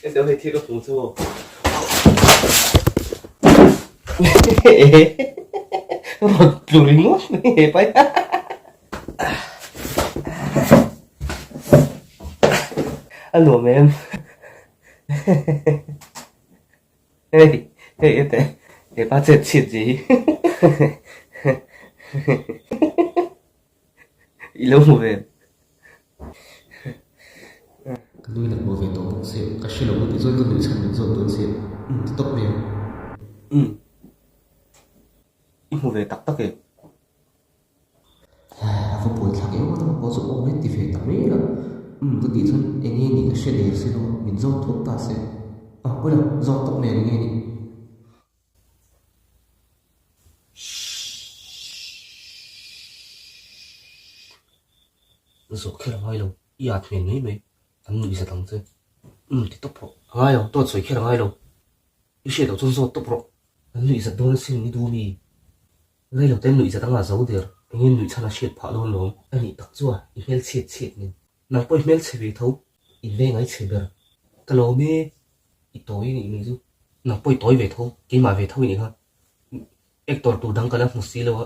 Em đâu hay thiết có phùng xô. Một rủi ngốt này phải. Anh lùa mẹ em. Hey, hey, để ba chết chết gì? Lâu một về. Lui là một về tổ bốc xếp, các sĩ lộc thì rồi tôi bị sản rồi tôi xếp, tốc mèo. Ít một về tắc tắc kìa. Phụ bồi thằng éo nó có dụng ông ấy thì phải tạm mấy là, tôi tí thôi, anh nghe những cái xe đẹp xe nó mình do thuốc ta sẽ, bây giờ do tốc mèo nghe đi. Rồi khi nào hai lâu, yết miền mấy mấy, anh nuôi sẽ thằng chứ, thì tốt pro, hai lâu, tôi chơi khi nào hai lâu, ít xe đầu chân số tốt pro, anh nuôi sẽ đón xin đi đu mi, ngay lâu tên nuôi sẽ thằng là giàu được, anh em nuôi chăn là chết phá luôn luôn, anh ấy tắc chua, email chết nên, nàng bôi email chết về thấu, email ngay chết bờ, cái lâu mê, ít tối này mình chứ, nàng bôi tối về thấu, cái mà về thấu này ha, ek tor tu dang kala musti lo,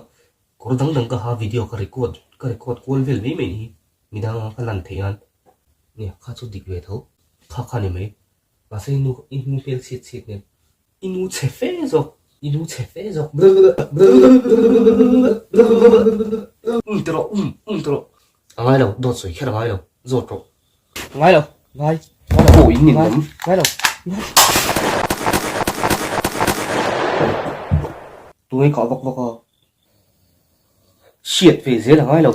kor dang ka ha video ka record call vel vi mai mi dang ka lan thean ne kha chu dik ve tho kha ni mai ba se nu in fel sit ne inu che fe zo tro ngai lo do soi khera ngai lo zo tro ngai lo ko in ni nam ngai lo tôi có bọc shit về dưới là ngai lo